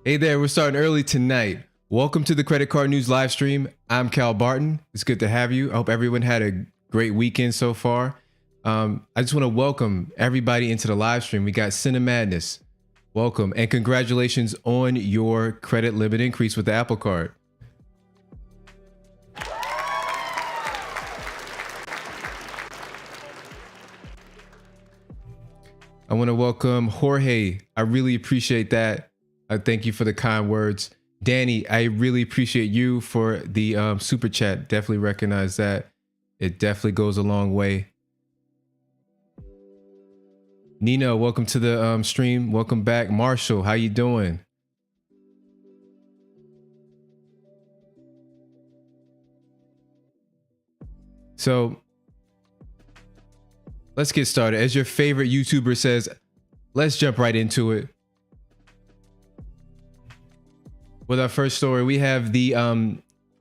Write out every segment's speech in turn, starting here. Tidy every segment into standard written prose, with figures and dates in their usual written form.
Hey there, we're starting early tonight. Welcome to the Credit Card News live stream. I'm Cal Barton. It's good to have you. I hope everyone had a great weekend so far. I just want to welcome everybody into the live stream. We got Cinna Madness. Welcome and congratulations on your credit limit increase with the Apple Card. I want to welcome Jorge. I really appreciate that. I thank you for the kind words. Danny, I really appreciate you for the super chat. Definitely recognize that. It definitely goes a long way. Nino, welcome to the stream. Welcome back. Marshall, how you doing? So let's get started. As your favorite YouTuber says, let's jump right into it. With our first story, we have the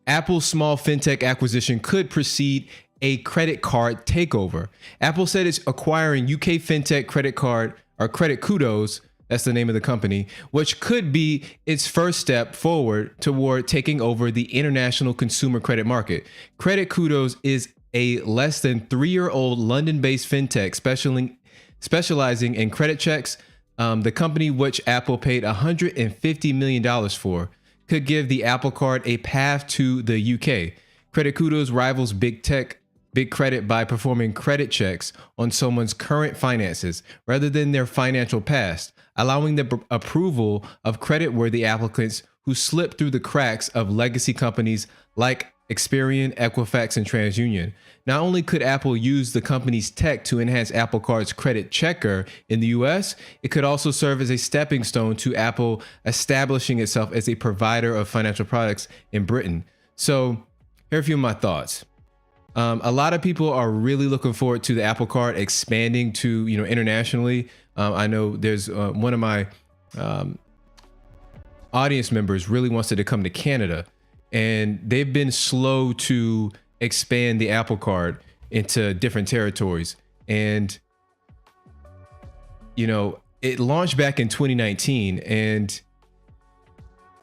Apple small fintech acquisition could precede a credit card takeover. Apple said it's acquiring UK fintech credit card, or Credit Kudos, that's the name of the company, which could be its first step forward toward taking over the international consumer credit market. Credit Kudos is a less than 3-year-old London-based fintech specializing in credit checks. The company, which Apple paid $150 million for, could give the Apple Card a path to the UK. Credit Kudos rivals big credit by performing credit checks on someone's current finances rather than their financial past, allowing the approval of credit-worthy applicants who slip through the cracks of legacy companies like Experian, Equifax, and TransUnion. Not only could Apple use the company's tech to enhance Apple Card's credit checker in the US, it could also serve as a stepping stone to Apple establishing itself as a provider of financial products in Britain. So here are a few of my thoughts. A lot of people are really looking forward to the Apple Card expanding to, internationally. I know there's one of my audience members really wants it to come to Canada. And they've been slow to expand the Apple Card into different territories. And, it launched back in 2019 and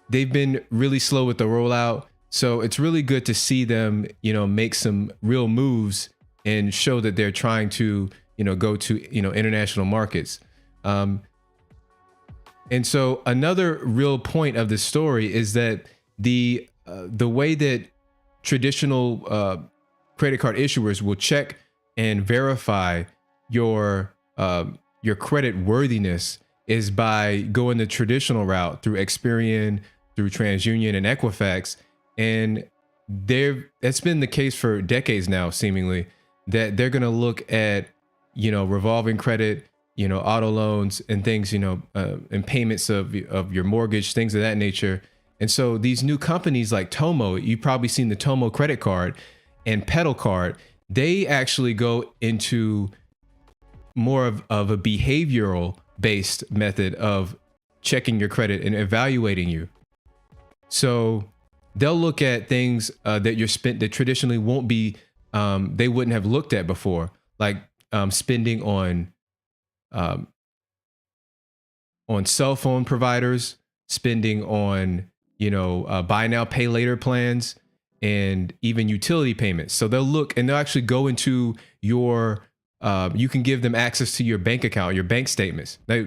they've been really slow with the rollout. So it's really good to see them, make some real moves and show that they're trying to, go to, international markets. And so another real point of this story is that the way that traditional credit card issuers will check and verify your credit worthiness is by going the traditional route through Experian, through TransUnion, and Equifax. And that's been the case for decades now, seemingly, that they're going to look at, revolving credit, auto loans and things, and payments of your mortgage, things of that nature. And so these new companies like Tomo, you've probably seen the Tomo credit card and Pedal card, they actually go into more of a behavioral based method of checking your credit and evaluating you. So they'll look at things that you're spent that traditionally won't be, they wouldn't have looked at before, like spending on cell phone providers, spending on buy now, pay later plans, and even utility payments. So they'll look and they'll actually go into your, you can give them access to your bank account, your bank statements. Now,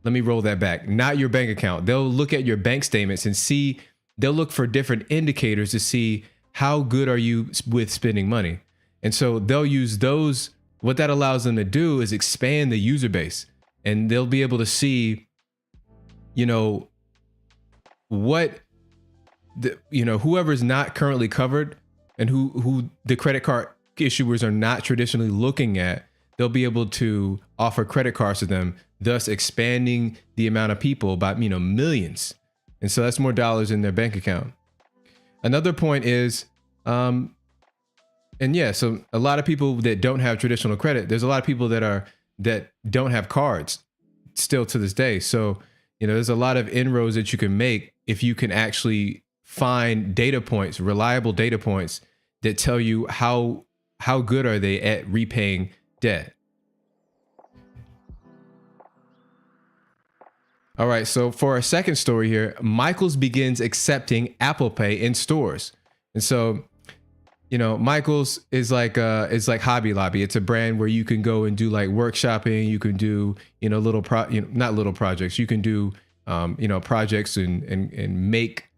let me roll that back. Not your bank account. They'll look at your bank statements and see, they'll look for different indicators to see how good are you with spending money. And so they'll use those. What that allows them to do is expand the user base, and they'll be able to see, what whoever's not currently covered and who the credit card issuers are not traditionally looking at, they'll be able to offer credit cards to them, thus expanding the amount of people by millions. And so that's more dollars in their bank account. Another point is, so a lot of people that don't have traditional credit, there's a lot of people that don't have cards still to this day. So there's a lot of inroads that you can make if you can actually find data points, reliable data points that tell you how good are they at repaying debt. All right, so for our second story here, Michaels begins accepting Apple Pay in stores. And so, Michaels is like Hobby Lobby. It's a brand where you can go and do like workshopping. You can do, not little projects. You can do, projects and make,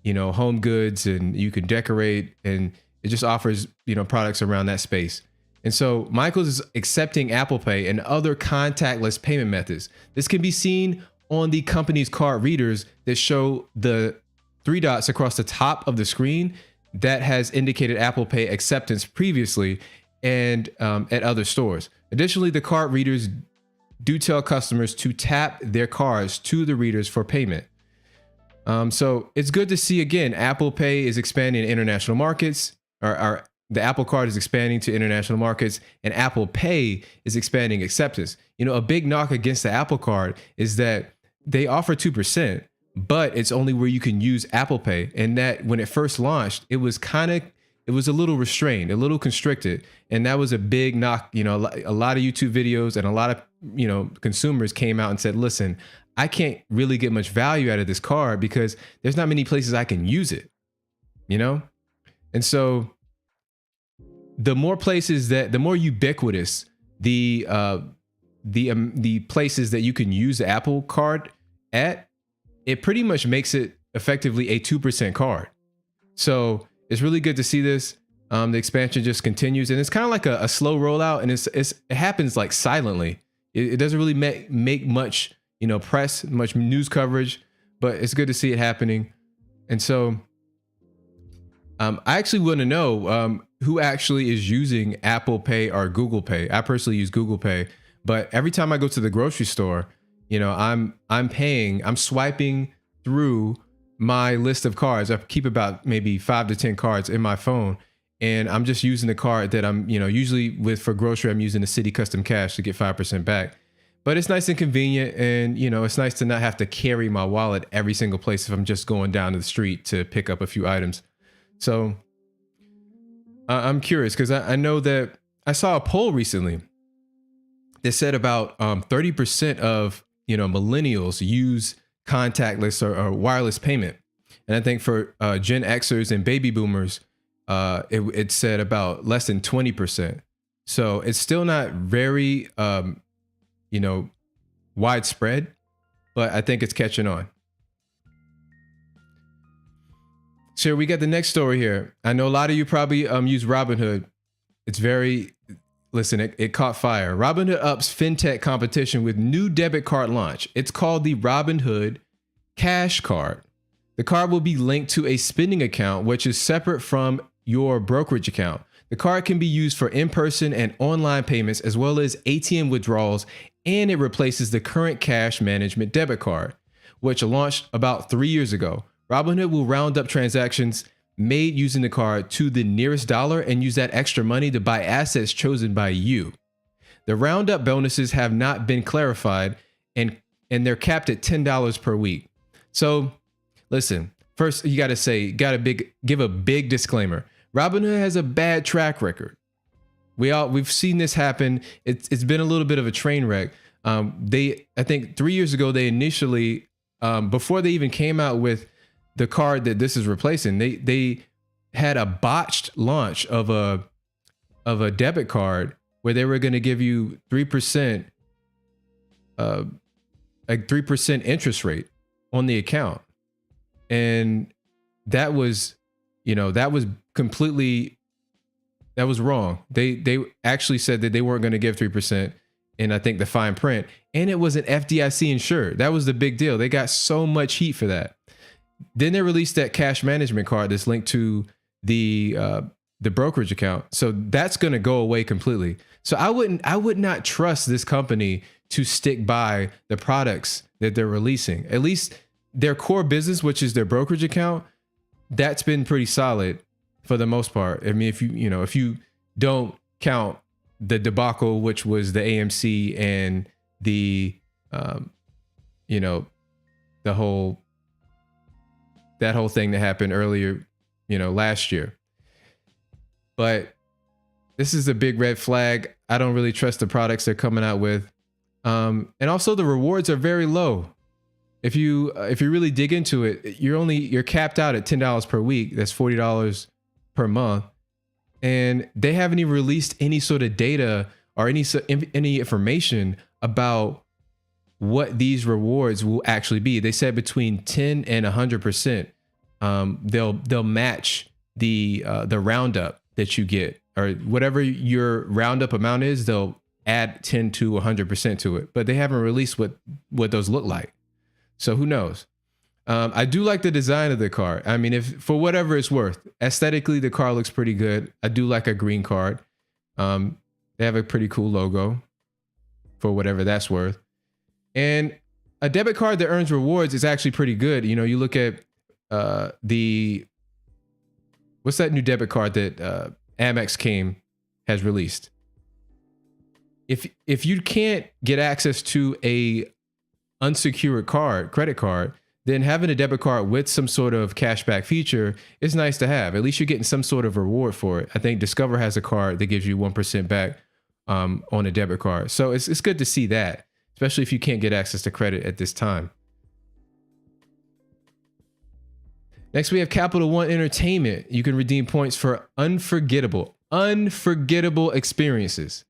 home goods, and you can decorate, and it just offers, products around that space. And so Michaels is accepting Apple Pay and other contactless payment methods. This can be seen on the company's card readers that show the 3 dots across the top of the screen that has indicated Apple Pay acceptance previously and at other stores. Additionally, the card readers do tell customers to tap their cards to the readers for payment. So it's good to see, again, Apple Pay is expanding in international markets, or the Apple Card is expanding to international markets, and Apple Pay is expanding acceptance. A big knock against the Apple Card is that they offer 2%, but it's only where you can use Apple Pay. And that when it first launched, it was a little restrained, a little constricted. And that was a big knock. A lot of YouTube videos and a lot of, consumers came out and said, listen, I can't really get much value out of this card because there's not many places I can use it, And so the more ubiquitous the places that you can use the Apple Card at, it pretty much makes it effectively a 2% card. So it's really good to see this. The expansion just continues, and it's kind of like a slow rollout, and it happens like silently. It doesn't really make much, press, much news coverage, but it's good to see it happening. And so I actually want to know who actually is using Apple Pay or Google Pay. I personally use Google Pay, but every time I go to the grocery store, I'm swiping through my list of cards. I keep about maybe 5 to 10 cards in my phone, and I'm just using the card that I'm, usually for grocery, I'm using the City Custom Cash to get 5% back. But it's nice and convenient, and it's nice to not have to carry my wallet every single place if I'm just going down to the street to pick up a few items. So I'm curious because I know that I saw a poll recently that said about 30% of millennials use contactless or wireless payment, and I think for Gen Xers and baby boomers, it said about less than 20%. So it's still not very widespread, but I think it's catching on. So we got the next story here. I know a lot of you probably use Robinhood. It caught fire. Robinhood ups fintech competition with new debit card launch. It's called the Robinhood Cash Card. The card will be linked to a spending account, which is separate from your brokerage account. The card can be used for in-person and online payments, as well as ATM withdrawals, and it replaces the current cash management debit card, which launched about 3 years ago. Robinhood will round up transactions made using the card to the nearest dollar and use that extra money to buy assets chosen by you. The roundup bonuses have not been clarified, and they're capped at $10 per week. So listen, first you got to give a big disclaimer. Robinhood has a bad track record. We've seen this happen. It's been a little bit of a train wreck. I think 3 years ago, they initially, before they even came out with the card that this is replacing, they had a botched launch of a debit card where they were going to give you 3%, a 3% interest rate on the account, and that was wrong. They actually said that they weren't going to give 3%, and I think the fine print, and it wasn't FDIC insured. That was the big deal. They got so much heat for that. Then they released that cash management card that's linked to the brokerage account. So that's going to go away completely. So I would not trust this company to stick by the products that they're releasing. At least their core business, which is their brokerage account, that's been pretty solid for the most part. I mean, if you don't count the debacle, which was the AMC and the that whole thing that happened earlier, last year. But this is a big red flag. I don't really trust the products they're coming out with. And also the rewards are very low. if you really dig into it, you're capped out at $10 per week. That's $40 per month, and they haven't even released any sort of data or any information about what these rewards will actually be. They said between 10 and 100%. They'll match the roundup that you get, or whatever your roundup amount is. They'll add 10 to 100% to it, but they haven't released what those look like. So who knows? I do like the design of the card. I mean, if for whatever it's worth, aesthetically, the card looks pretty good. I do like a green card. They have a pretty cool logo for whatever that's worth. And a debit card that earns rewards is actually pretty good. You know, you look at what's that new debit card that Amex has released? If you can't get access to a unsecured credit card, then having a debit card with some sort of cashback feature is nice to have. At least you're getting some sort of reward for it. I think Discover has a card that gives you 1% back on a debit card. So it's good to see that, especially if you can't get access to credit at this time. Next, we have Capital One Entertainment. You can redeem points for unforgettable experiences.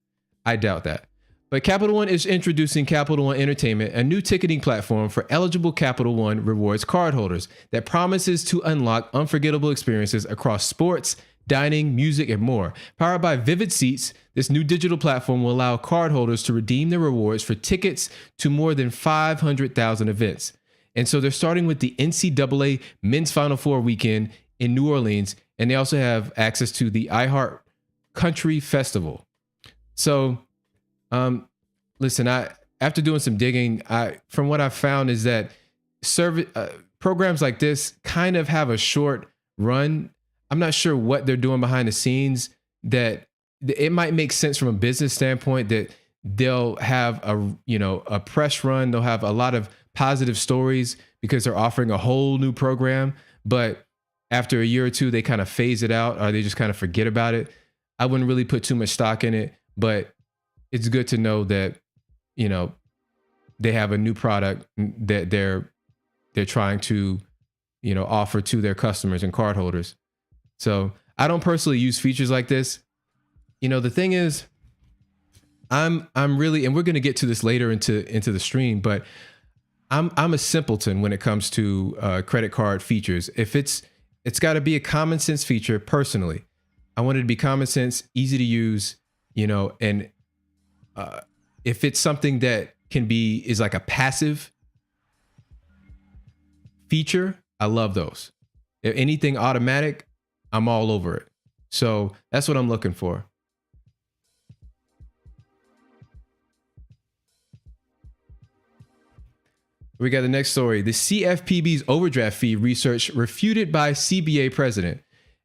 I doubt that. But Capital One is introducing Capital One Entertainment, a new ticketing platform for eligible Capital One rewards cardholders that promises to unlock unforgettable experiences across sports, dining, music, and more. Powered by Vivid Seats, this new digital platform will allow cardholders to redeem their rewards for tickets to more than 500,000 events. And so they're starting with the NCAA Men's Final Four weekend in New Orleans, and they also have access to the iHeart Country Festival. So, listen, after doing some digging, from what I've found is that programs like this kind of have a short run. I'm not sure what they're doing behind the scenes. That it might make sense from a business standpoint that they'll have a press run. They'll have a lot of positive stories because they're offering a whole new program. But after a year or two, they kind of phase it out, or they just kind of forget about it. I wouldn't really put too much stock in it, but it's good to know that, you know, they have a new product that they're trying to, you know, offer to their customers and cardholders. So I don't personally use features like this. You know, the thing is, I'm really, and we're going to get to this later into the stream, but I'm a simpleton when it comes to credit card features. If it's got to be a common sense feature. Personally, I want it to be common sense, easy to use, you know, and if it's something that is like a passive feature, I love those. If anything automatic, I'm all over it. So that's what I'm looking for. We got the next story. The CFPB's overdraft fee research refuted by CBA president.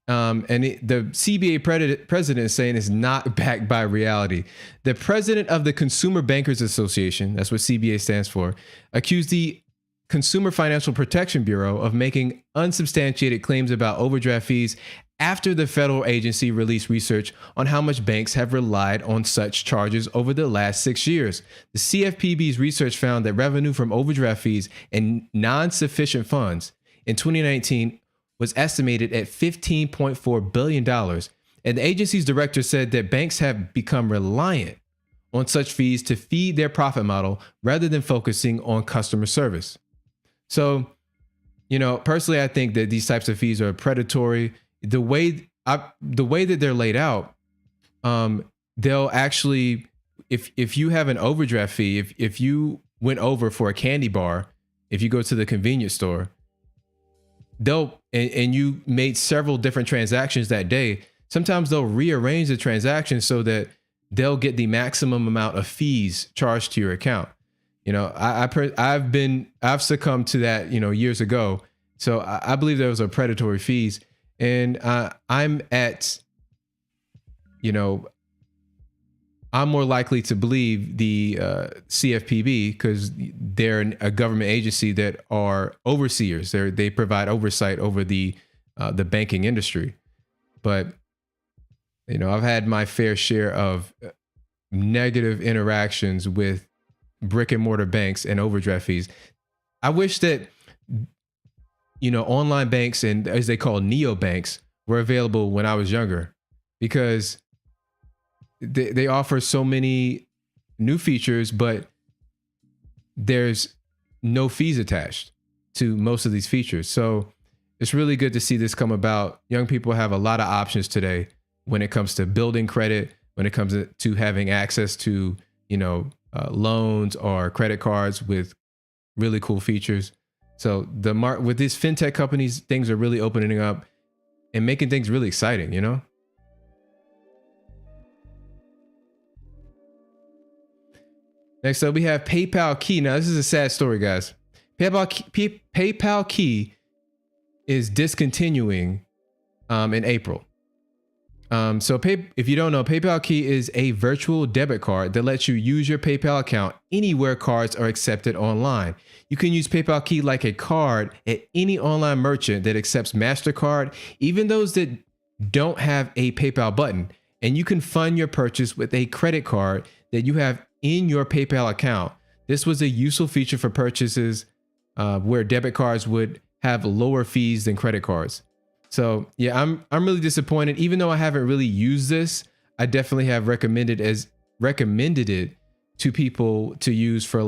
The CBA president is saying it's not backed by reality. The president of the Consumer Bankers Association, that's what CBA stands for, accused the Consumer Financial Protection Bureau of making unsubstantiated claims about overdraft fees after the federal agency released research on how much banks have relied on such charges over the last 6 years. The CFPB's research found that revenue from overdraft fees and non-sufficient funds in 2019 was estimated at $15.4 billion. And the agency's director said that banks have become reliant on such fees to feed their profit model rather than focusing on customer service. So, you know, personally, I think that these types of fees are predatory. The way that they're laid out, they'll actually, if you have an overdraft fee, if you went over for a candy bar, if you go to the convenience store, and you made several different transactions that day, sometimes they'll rearrange the transaction so that they'll get the maximum amount of fees charged to your account. You know, I've succumbed to that, you know, years ago. So I believe those are predatory fees. And I'm more likely to believe the CFPB because they're a government agency that are overseers. They provide oversight over the banking industry. But, you know, I've had my fair share of negative interactions with brick and mortar banks and overdraft fees. I wish that, online banks, and as they call neobanks, were available when I was younger, because they offer so many new features, but there's no fees attached to most of these features. So it's really good to see this come about. Young people have a lot of options today when it comes to building credit, when it comes to having access to, loans or credit cards with really cool features. So with these fintech companies, things are really opening up and making things really exciting, Next up, we have PayPal Key. Now, this is a sad story, guys. PayPal Key is discontinuing in April. If you don't know, PayPal Key is a virtual debit card that lets you use your PayPal account anywhere cards are accepted online. You can use PayPal Key like a card at any online merchant that accepts MasterCard, even those that don't have a PayPal button. And you can fund your purchase with a credit card that you have in your PayPal account. This was a useful feature for purchases where debit cards would have lower fees than credit cards. So yeah, I'm really disappointed. Even though I haven't really used this, I definitely have recommended it to people to use for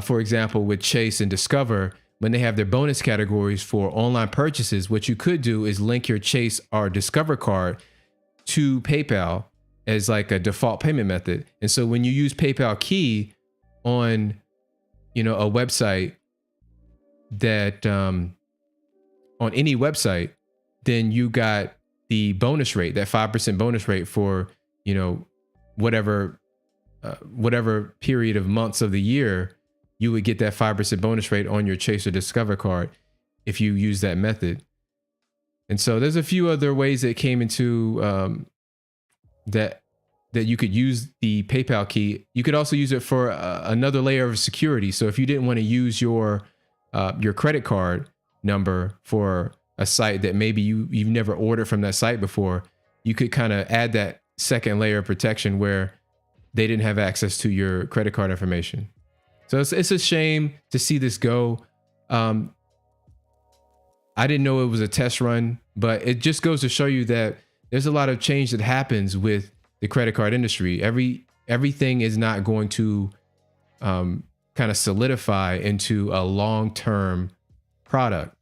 for example, with Chase and Discover, when they have their bonus categories for online purchases. What you could do is link your Chase or Discover card to PayPal as like a default payment method. And so when you use PayPal Key on, a website that on any website, then you got the bonus rate, that 5% bonus rate for, whatever period of months of the year, you would get that 5% bonus rate on your Chase or Discover card if you use that method. And so there's a few other ways that came into that you could use the PayPal Key. You could also use it for another layer of security. So if you didn't want to use your credit card number for a site that maybe you've never ordered from that site before, you could kind of add that second layer of protection where they didn't have access to your credit card information. So it's a shame to see this go. I didn't know it was a test run, but it just goes to show you that there's a lot of change that happens with the credit card industry. Everything is not going to kind of solidify into a long-term product.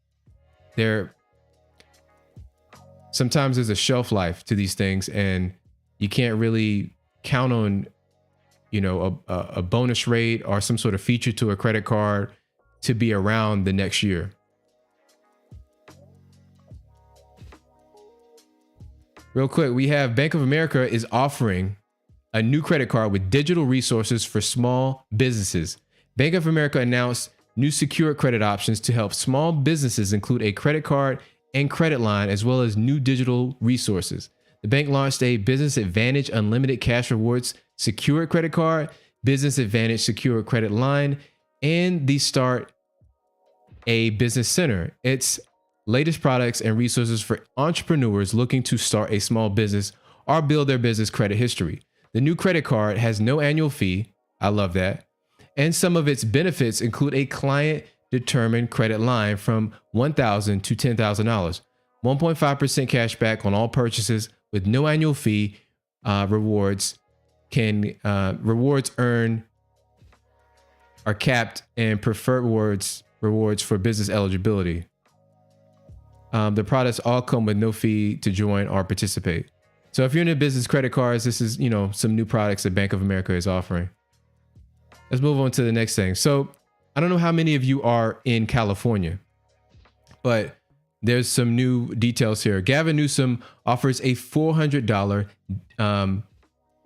Sometimes there's a shelf life to these things, and you can't really count on, a bonus rate or some sort of feature to a credit card to be around the next year. Real quick, we have Bank of America is offering a new credit card with digital resources for small businesses. Bank of America announced new secure credit options to help small businesses include a credit card and credit line, as well as new digital resources. The bank launched a Business Advantage Unlimited Cash Rewards Secured Credit Card, Business Advantage Secured Credit Line, and the Start a Business Center. Its latest products and resources for entrepreneurs looking to start a small business or build their business credit history. The new credit card has no annual fee. I love that. And some of its benefits include a client-determined credit line from $1,000 to $10,000, 1.5% cash back on all purchases with no annual fee. Rewards earned are capped, and preferred rewards for business eligibility. The products all come with no fee to join or participate. So if you're into business credit cards, this is, some new products that Bank of America is offering. Let's move on to the next thing. So I don't know how many of you are in California, but there's some new details here. Gavin Newsom offers a $400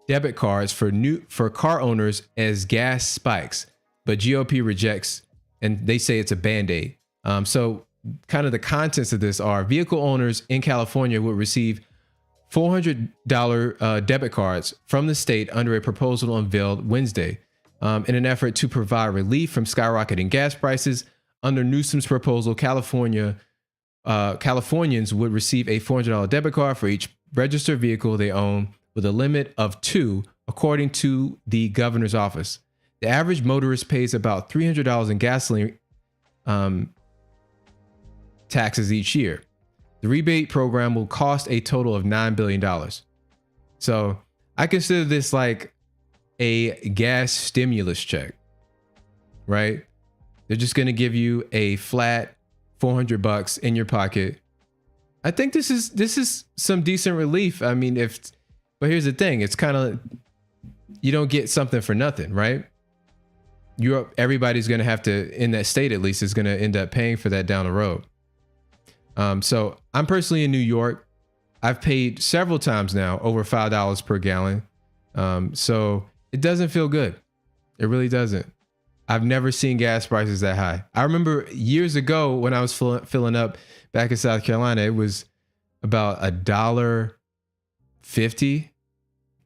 debit cards for car owners as gas spikes, but GOP rejects, and they say it's a Band-Aid. So kind of the contents of this are: vehicle owners in California would receive $400 debit cards from the state under a proposal unveiled Wednesday in an effort to provide relief from skyrocketing gas prices. Under Newsom's proposal, Californians would receive a $400 debit card for each registered vehicle they own, with a limit of 2, according to the governor's office. The average motorist pays about $300 in gasoline taxes each year. The rebate program will cost a total of $9 billion. So I consider this like a gas stimulus check, right? They're just going to give you a flat $400 in your pocket. I think this is some decent relief. I mean, but here's the thing. It's kind of, you don't get something for nothing, right? Everybody's going to have to, in that state at least, is going to end up paying for that down the road. So I'm personally in New York. I've paid several times now over $5 per gallon. So it doesn't feel good. It really doesn't. I've never seen gas prices that high. I remember years ago when I was filling up back in South Carolina, it was about $1.50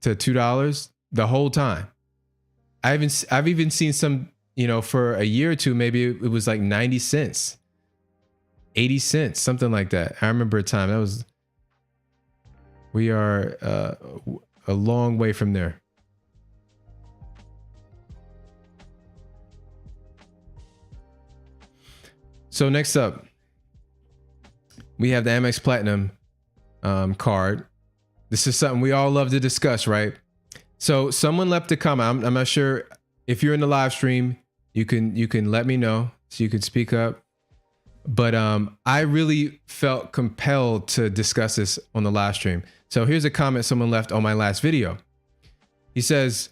to $2 the whole time. I've even seen some, for a year or two, maybe it was like 90 cents, 80 cents, something like that. I remember a time we are a long way from there. So next up, we have the Amex Platinum card. This is something we all love to discuss, right? So someone left a comment. I'm not sure if you're in the live stream, you can let me know so you can speak up. But I really felt compelled to discuss this on the live stream. So here's a comment someone left on my last video. He says,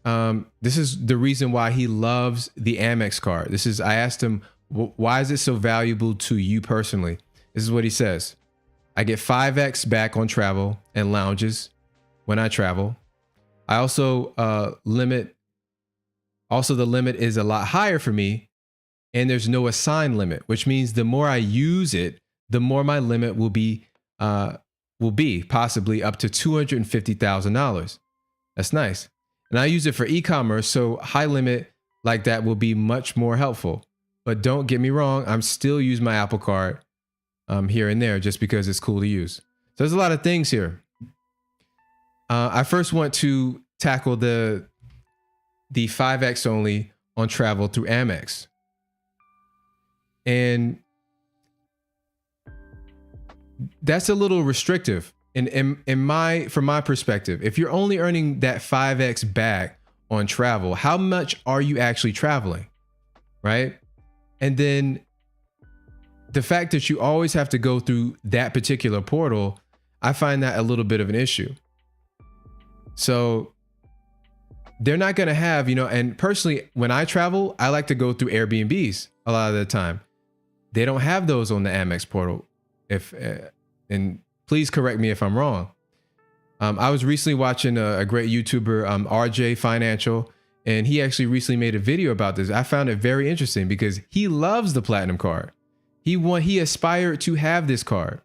this is the reason why he loves the Amex card. I asked him, why is it so valuable to you personally? This is what he says. I get 5x back on travel and lounges when I travel. I also the limit is a lot higher for me, and there's no assigned limit, which means the more I use it, the more my limit will be possibly up to $250,000. That's nice. And I use it for e-commerce, so high limit like that will be much more helpful. But don't get me wrong, I'm still using my Apple Card here and there just because it's cool to use. So there's a lot of things here. I first want to tackle the 5X only on travel through Amex. And that's a little restrictive from my perspective. If you're only earning that 5X back on travel, how much are you actually traveling, right? And then the fact that you always have to go through that particular portal, I find that a little bit of an issue. So they're not going to have, and personally, when I travel, I like to go through Airbnbs a lot of the time. They don't have those on the Amex portal. And please correct me if I'm wrong. I was recently watching a great YouTuber, RJ Financial, and he actually recently made a video about this. I found it very interesting because he loves the Platinum card. He aspired to have this card,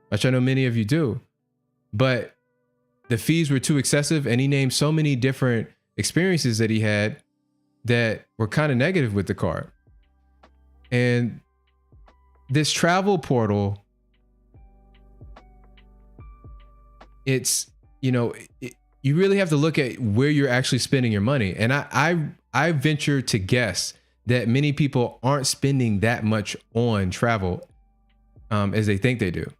which I know many of you do, but the fees were too excessive, and he named so many different experiences that he had that were kind of negative with the card. And this travel portal, it's, you really have to look at where you're actually spending your money. And I venture to guess that many people aren't spending that much on travel as they think they do.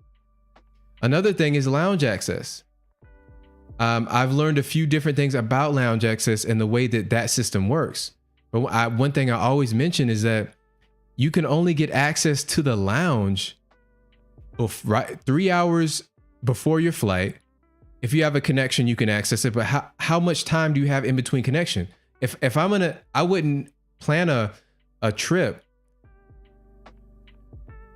Another thing is lounge access. I've learned a few different things about lounge access and the way that system works. But one thing I always mention is that you can only get access to the lounge 3 hours before your flight. If you have a connection, you can access it. But how much time do you have in between connection? If I wouldn't plan a trip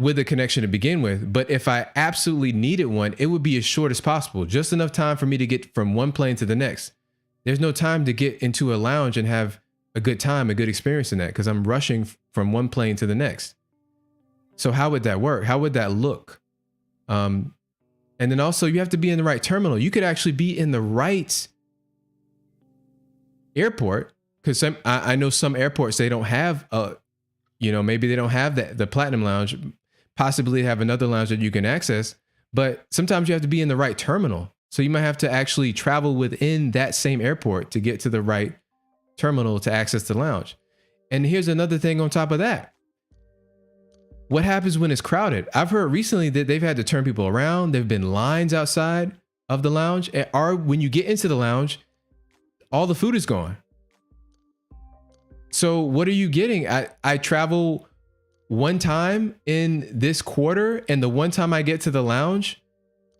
with a connection to begin with. But if I absolutely needed one, it would be as short as possible. Just enough time for me to get from one plane to the next. There's no time to get into a lounge and have a good time, a good experience in that, because I'm rushing from one plane to the next. So how would that work? How would that look? And then also you have to be in the right terminal. You could actually be in the right airport, because I know some airports, they don't have maybe they don't have the Platinum Lounge, possibly have another lounge that you can access, but sometimes you have to be in the right terminal. So you might have to actually travel within that same airport to get to the right terminal to access the lounge. And here's another thing on top of that. what happens when it's crowded? I've heard recently that they've had to turn people around. There've been lines outside of the lounge, or when you get into the lounge, all the food is gone. So what are you getting? I travel one time in this quarter, and the one time I get to the lounge,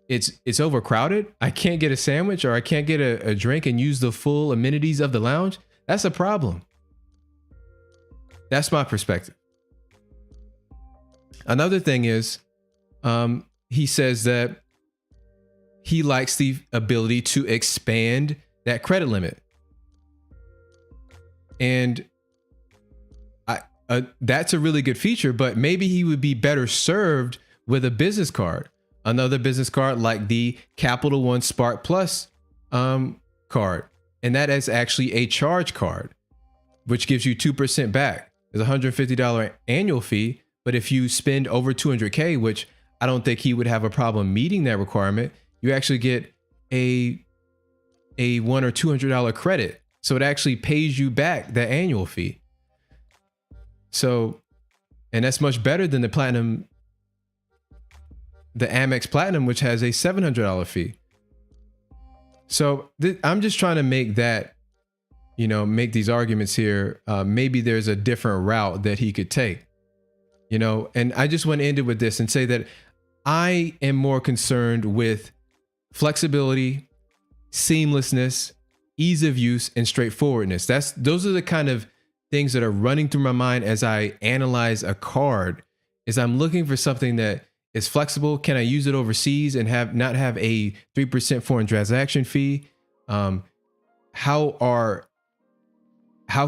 it's overcrowded. I can't get a sandwich, or I can't get a drink and use the full amenities of the lounge. That's a problem. That's my perspective. Another thing is, he says that he likes the ability to expand that credit limit. And that's a really good feature, but maybe he would be better served with a business card, another business card like the Capital One Spark Plus card. And that is actually a charge card, which gives you 2% back. There's a $150 annual fee, but if you spend over 200K, which I don't think he would have a problem meeting that requirement, you actually get a $100 or $200 credit. So it actually pays you back the annual fee. So, and that's much better than the Platinum, the Amex Platinum, which has a $700 fee. So I'm just trying to make that, make these arguments here. Maybe there's a different route that he could take, and I just want to end it with this and say that I am more concerned with flexibility, seamlessness, ease of use, and straightforwardness. Those are the kind of things that are running through my mind as I analyze a card. Is I'm looking for something that is flexible. Can I use it overseas and not have a 3% foreign transaction fee? How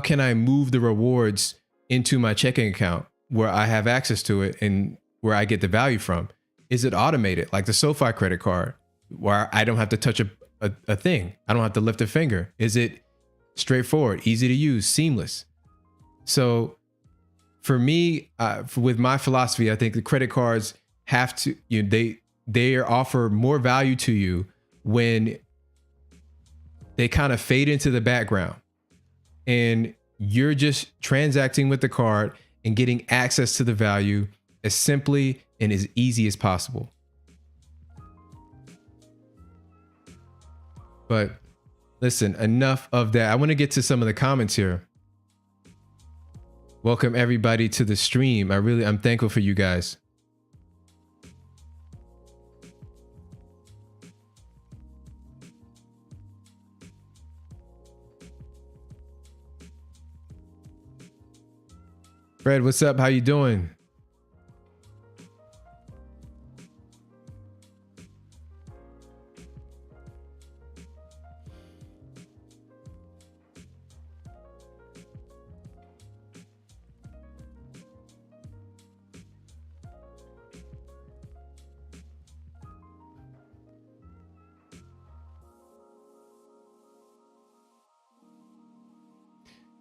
can I move the rewards into my checking account where I have access to it and where I get the value from? Is it automated like the SoFi credit card where I don't have to touch a thing? I don't have to lift a finger. Is it straightforward, easy to use, seamless? So for me, with my philosophy, I think the credit cards have to, they offer more value to you when they kind of fade into the background and you're just transacting with the card and getting access to the value as simply and as easy as possible. But listen, enough of that. I want to get to some of the comments here. Welcome everybody to the stream. I'm thankful for you guys. Fred, what's up? How you doing?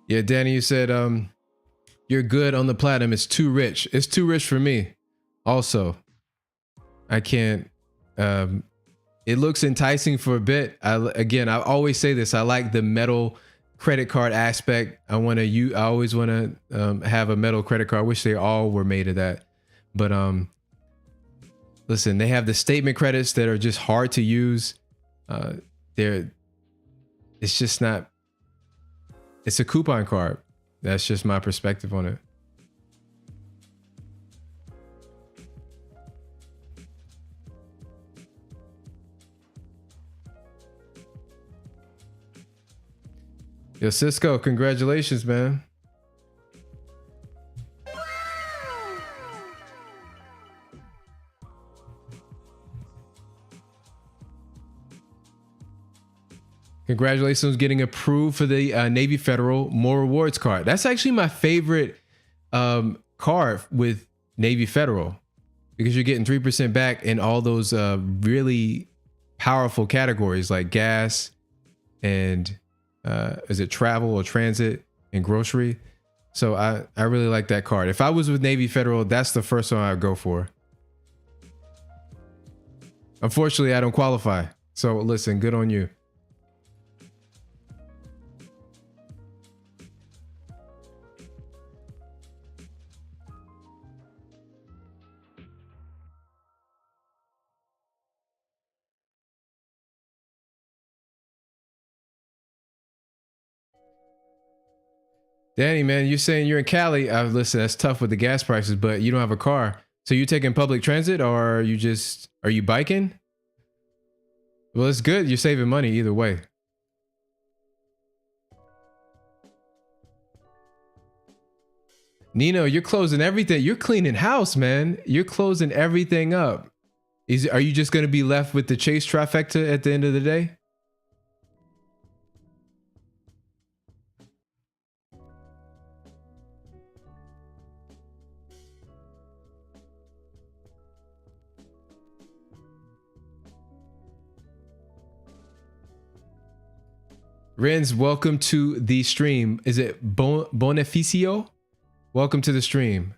Yeah, Danny, you said you're good on the Platinum. It's too rich. It's too rich for me. Also, I can't. It looks enticing for a bit. I always say this. I like the metal credit card aspect. I always want to have a metal credit card. I wish they all were made of that. But listen, they have the statement credits that are just hard to use. It's just not. It's a coupon card. That's just my perspective on it. Yo, Cisco, congratulations, man. Congratulations on getting approved for the Navy Federal More Rewards card. That's actually my favorite card with Navy Federal because you're getting 3% back in all those really powerful categories like gas and is it travel or transit and grocery. So I really like that card. If I was with Navy Federal, that's the first one I'd go for. Unfortunately, I don't qualify. So listen, good on you. Danny, man, you're saying you're in Cali. Listen, that's tough with the gas prices, but you don't have a car. So you taking public transit, or are you biking? Well, it's good. You're saving money either way. Nino, you're closing everything. You're cleaning house, man. You're closing everything up. Are you just going to be left with the Chase trifecta at the end of the day? Renz, welcome to the stream. Is it Bonificio? Welcome to the stream.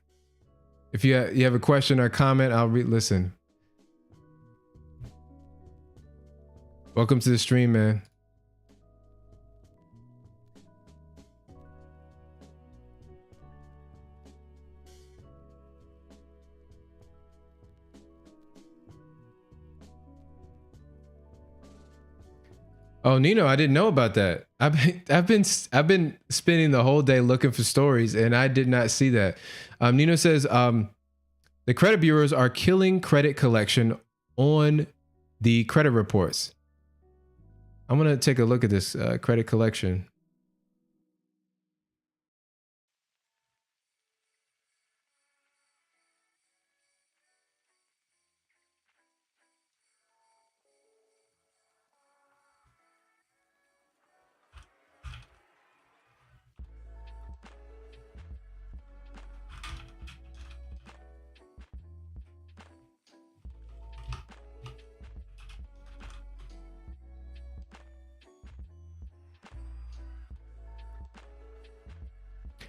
If you have a question or comment, I'll listen. Welcome to the stream, man. Oh, Nino, I didn't know about that. I've been spending the whole day looking for stories, and I did not see that. Nino says the credit bureaus are killing credit collection on the credit reports. I'm gonna take a look at this credit collection.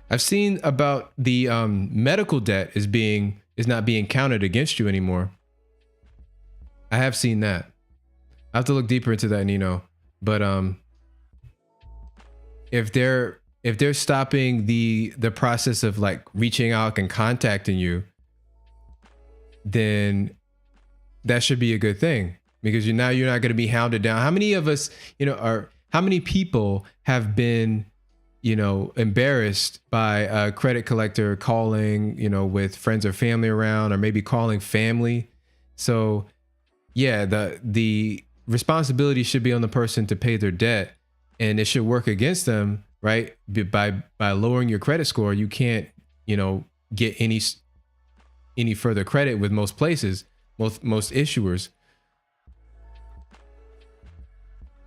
I've seen about the medical debt is not being counted against you anymore. I have seen that. I have to look deeper into that, Nino. But if they're stopping the process of like reaching out and contacting you, then that should be a good thing, because you're not going to be hounded down. How many of us, how many people have been, embarrassed by a credit collector calling, with friends or family around, or maybe calling family? So yeah, the responsibility should be on the person to pay their debt, and it should work against them, right? By lowering your credit score, you can't, get any further credit with most places, most issuers.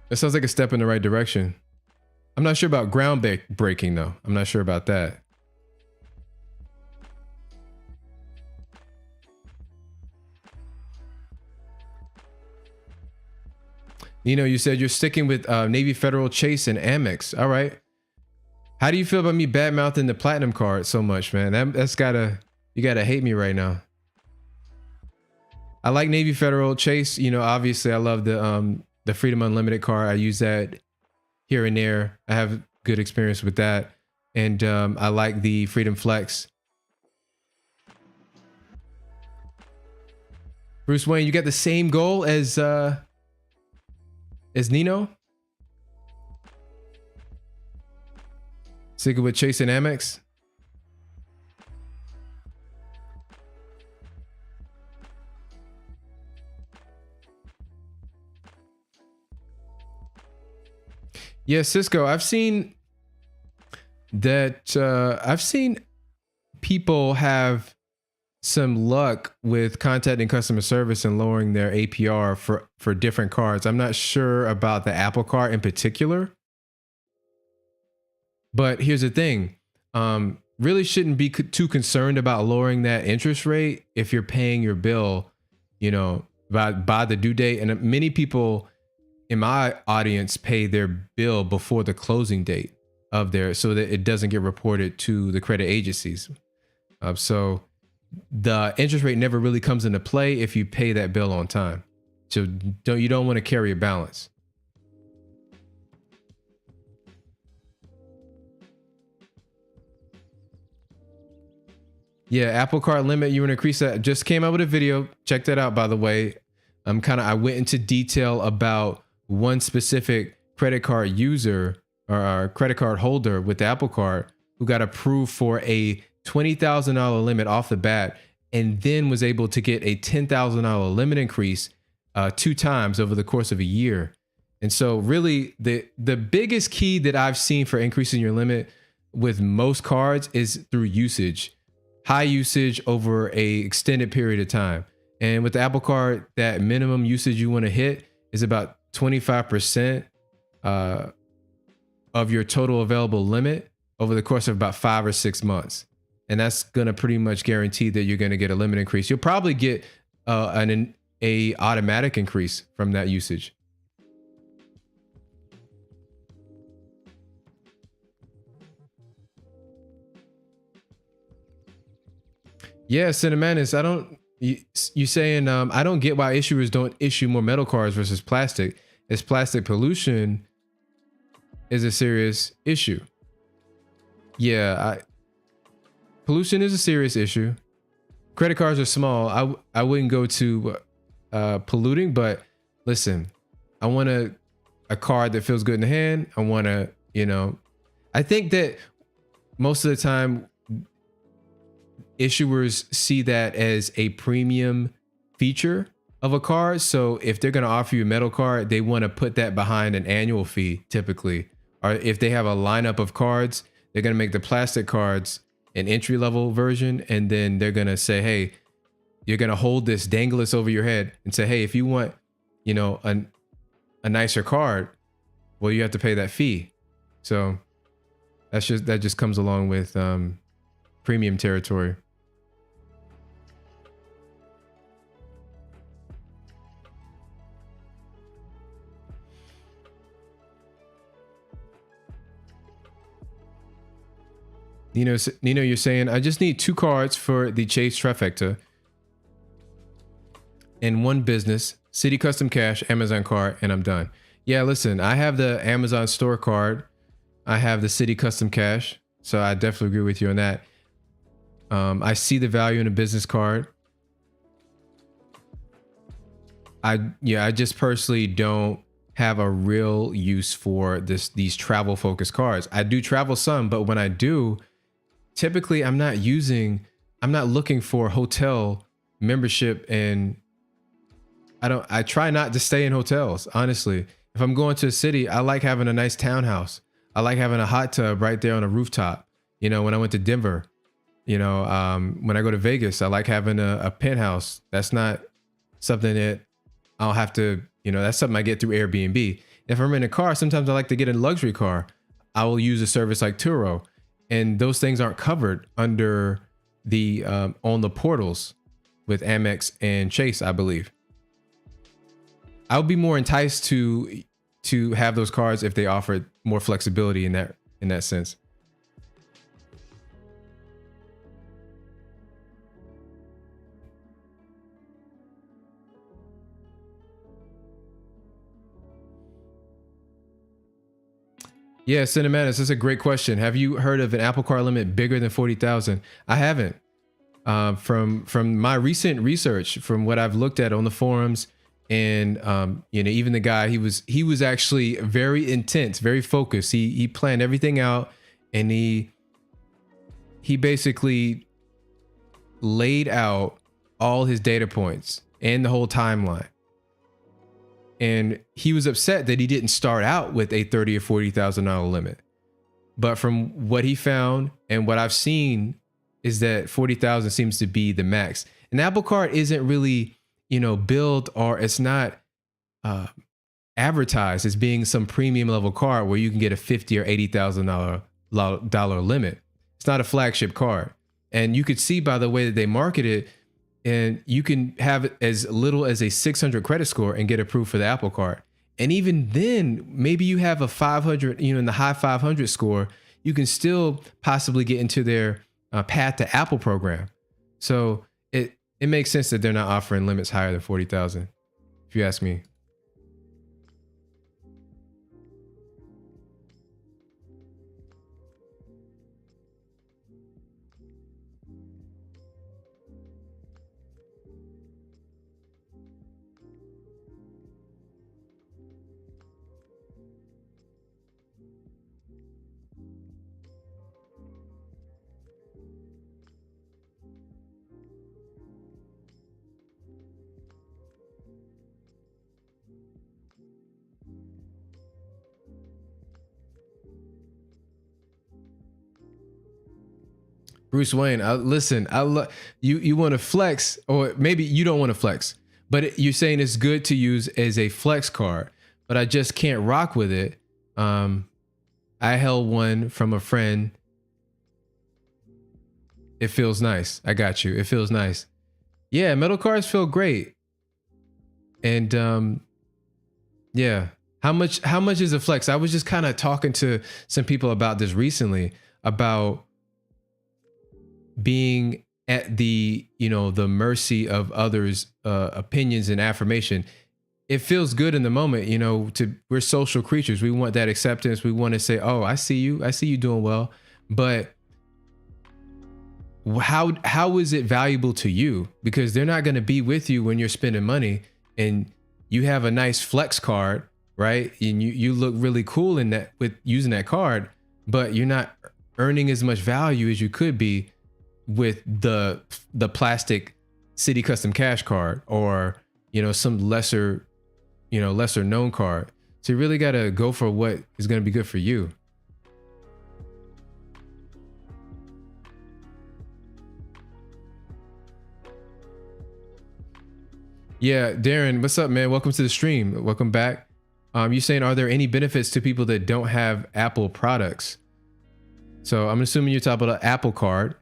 That sounds like a step in the right direction. I'm not sure about groundbreaking though. I'm not sure about that. You said you're sticking with Navy Federal, Chase, and Amex. All right. How do you feel about me bad mouthing the platinum card so much, man? You gotta hate me right now. I like Navy Federal, Chase. Obviously I love the Freedom Unlimited card. I use that here and there. I have good experience with that. And I like the Freedom Flex. Bruce Wayne, you got the same goal as Nino? Sticking with Chase and Amex? Yeah, Cisco, I've seen that I've seen people have some luck with contacting customer service and lowering their APR for different cards. I'm not sure about the Apple card in particular. But here's the thing. Really shouldn't be too concerned about lowering that interest rate if you're paying your bill, by the due date. And many people in my audience pay their bill before the closing date of so that it doesn't get reported to the credit agencies. So the interest rate never really comes into play if you pay that bill on time. So you don't want to carry a balance. Yeah, Apple Card limit, you want to increase that. Just came out with a video. Check that out, by the way. I went into detail about one specific credit card user or credit card holder with the Apple Card who got approved for a $20,000 limit off the bat, and then was able to get a $10,000 limit increase 2 times over the course of a year. And so really the biggest key that I've seen for increasing your limit with most cards is through usage, high usage over a extended period of time. And with the Apple Card, that minimum usage you want to hit is about 25% of your total available limit over the course of about 5 or 6 months. And that's going to pretty much guarantee that you're going to get a limit increase. You'll probably get an automatic increase from that usage. Yeah, Cinemanis, you saying I don't get why issuers don't issue more metal cards versus plastic, as plastic pollution is a serious issue. Yeah, pollution is a serious issue. Credit cards are small. I wouldn't go to polluting, but listen, I want a card that feels good in the hand. I want to, I think that most of the time issuers see that as a premium feature of a card. So if they're going to offer you a metal card, they want to put that behind an annual fee typically. Or if they have a lineup of cards, they're going to make the plastic cards an entry level version. And then they're going to say, hey, you're going to hold this, dangle this over your head and say, hey, if you want, a nicer card, well, you have to pay that fee. So that just comes along with premium territory. Nino, you're saying, I just need 2 cards for the Chase trifecta and 1 business, City Custom Cash, Amazon card, and I'm done. Yeah, listen, I have the Amazon store card. I have the City Custom Cash. So I definitely agree with you on that. I see the value in a business card. I just personally don't have a real use for these travel focused cards. I do travel some, but when I do, typically I'm not looking for hotel membership, and I try not to stay in hotels. Honestly, if I'm going to a city, I like having a nice townhouse. I like having a hot tub right there on a rooftop. When I went to Denver, when I go to Vegas, I like having a penthouse. That's not something that I'll have to, that's something I get through Airbnb. If I'm in a car, sometimes I like to get a luxury car. I will use a service like Turo. And those things aren't covered under the on the portals with Amex and Chase, I believe. I would be more enticed to have those cards if they offered more flexibility in that sense. Yeah, Cinematis, that's a great question. Have you heard of an Apple Card limit bigger than 40,000? I haven't. From my recent research, from what I've looked at on the forums, and even the guy, he was actually very intense, very focused. He planned everything out, and he basically laid out all his data points and the whole timeline. And he was upset that he didn't start out with a $30,000 or $40,000 limit. But from what he found and what I've seen is that 40,000 seems to be the max. An Apple Card isn't really, billed, or it's not advertised as being some premium level card where you can get a $50,000 or $80,000 limit. It's not a flagship card. And you could see by the way that they market it, and you can have as little as a 600 credit score and get approved for the Apple Card. And even then, maybe you have a 500, in the high 500 score, you can still possibly get into their Path to Apple program. So it makes sense that they're not offering limits higher than 40,000, if you ask me. Bruce Wayne, listen, I love you. You want to flex, or maybe you don't want to flex, but you're saying it's good to use as a flex card, but I just can't rock with it. I held one from a friend. It feels nice. I got you. It feels nice. Yeah, metal cards feel great. And yeah. How much is a flex? I was just kind of talking to some people about this recently, about being at the, the mercy of others' opinions and affirmation. It feels good in the moment, we're social creatures. We want that acceptance. We want to say, oh, I see you doing well. But how is it valuable to you? Because they're not going to be with you when you're spending money, and you have a nice flex card, right? And you look really cool in that with using that card, but you're not earning as much value as you could be with the plastic City Custom Cash card, or some lesser known card. So you really got to go for what is going to be good for you. Yeah, Darren, what's up, man? Welcome to the stream. Welcome back. You saying, are there any benefits to people that don't have Apple products? So I'm assuming you're talking about an Apple card.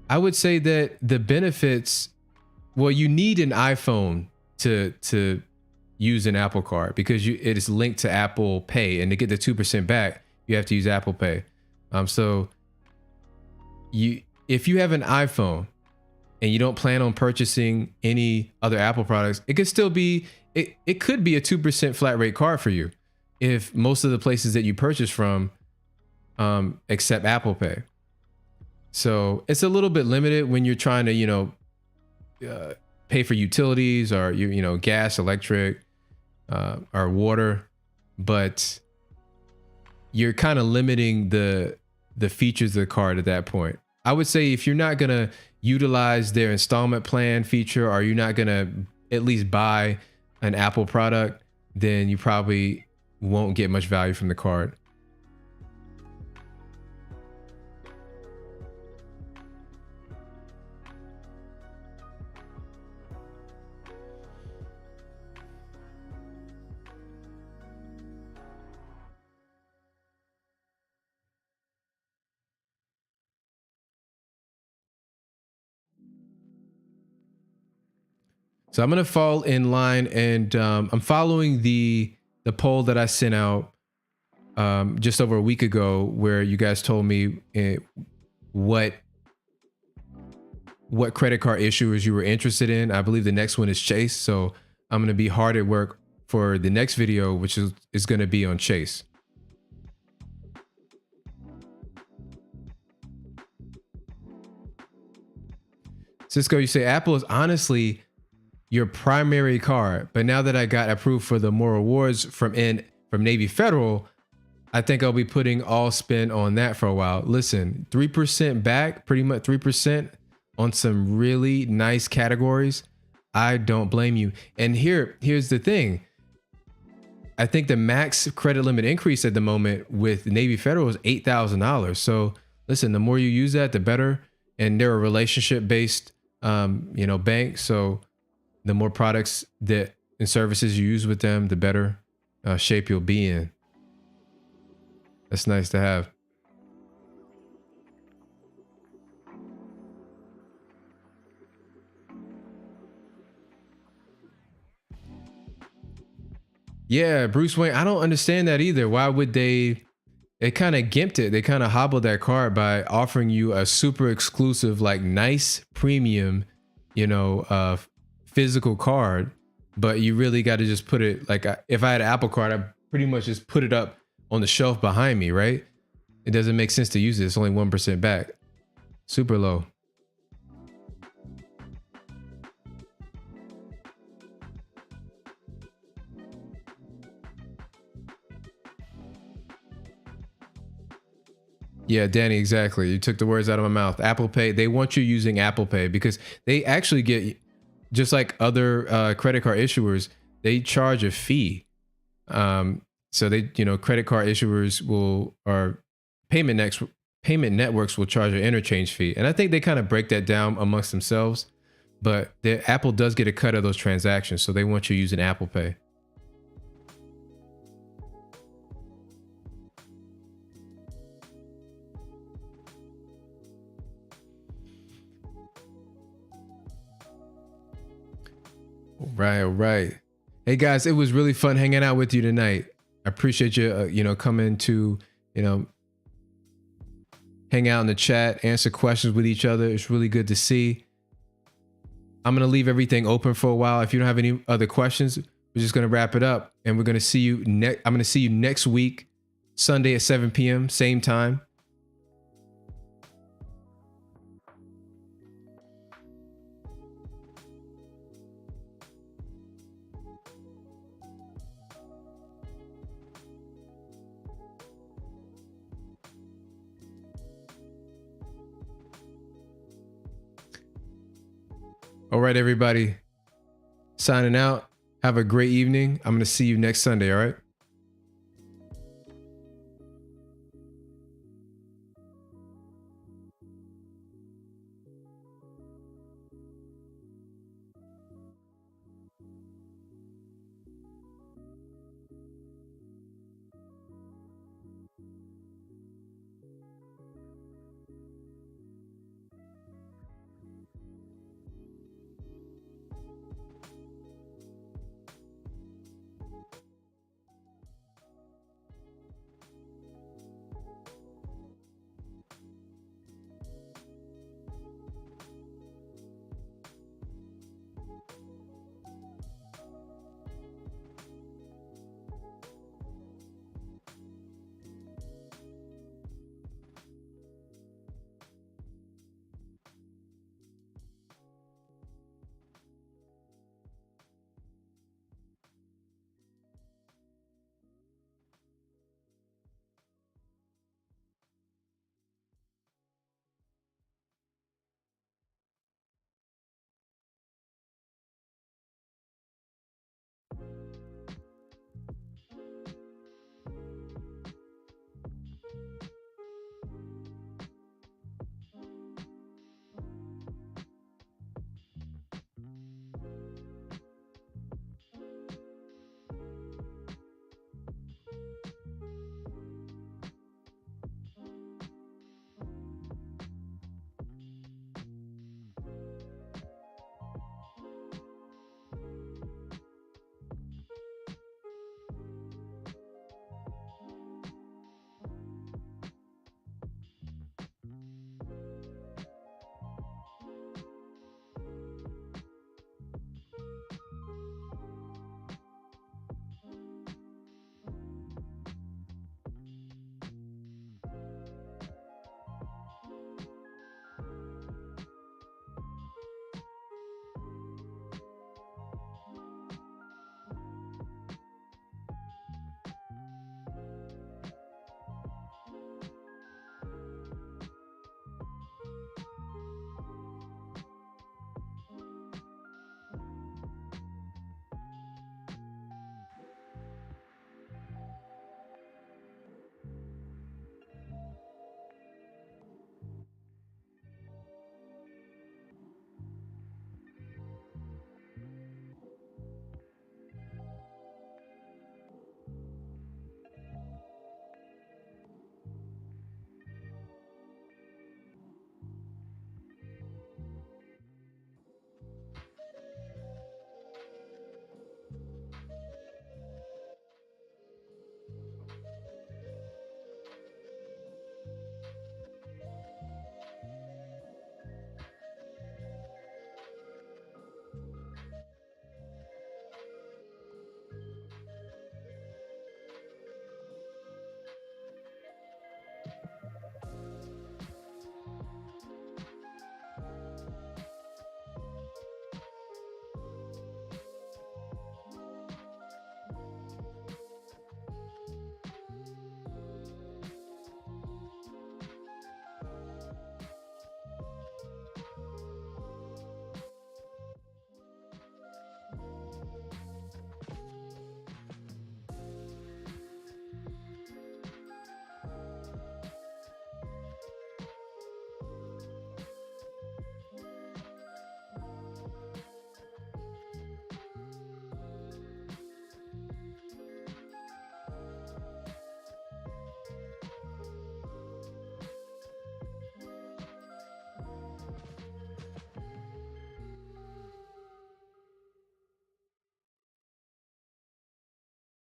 I would say that the benefits, well, you need an iPhone to use an Apple card, because it is linked to Apple Pay, and to get the 2% back, you have to use Apple Pay. So if you have an iPhone and you don't plan on purchasing any other Apple products, it could still be, it could be a 2% flat rate card for you, if most of the places that you purchase from accept Apple Pay. So it's a little bit limited when you're trying to, pay for utilities, or gas, electric, or water, but you're kind of limiting the features of the card at that point. I would say if you're not gonna utilize their installment plan feature, or you're not gonna at least buy an Apple product, then you probably won't get much value from the card. So I'm gonna fall in line, and I'm following the poll that I sent out just over a week ago, where you guys told me what credit card issuers you were interested in. I believe the next one is Chase. So I'm gonna be hard at work for the next video, which is gonna be on Chase. Cisco, you say Apple is honestly your primary card, but now that I got approved for the more rewards from Navy Federal, I think I'll be putting all spin on that for a while. Listen, 3% back, pretty much 3% on some really nice categories. I don't blame you. And here's the thing. I think the max credit limit increase at the moment with Navy Federal is $8,000. So listen, the more you use that, the better. And they're a relationship based, bank. So the more products and services you use with them, the better shape you'll be in. That's nice to have. Yeah, Bruce Wayne, I don't understand that either. Why would they kind of gimped it. They kind of hobbled that card by offering you a super exclusive, like nice premium, physical card, but you really got to just put it like, if I had an Apple card, I pretty much just put it up on the shelf behind me, right? It doesn't make sense to use it. It's only 1% back. Super low. Yeah, Danny, exactly. You took the words out of my mouth. Apple Pay, they want you using Apple Pay because they actually get, just like other credit card issuers, they charge a fee. So they, credit card issuers or payment payment networks will charge an interchange fee. And I think they kind of break that down amongst themselves, but Apple does get a cut of those transactions. So they want you using Apple Pay. All right. Hey guys, it was really fun hanging out with you tonight. I appreciate you, coming to, hang out in the chat, answer questions with each other. It's really good to see. I'm going to leave everything open for a while. If you don't have any other questions, we're just going to wrap it up, and we're going to see you I'm going to see you next week, Sunday at 7 p.m., same time. All right, everybody. Signing out. Have a great evening. I'm going to see you next Sunday. All right.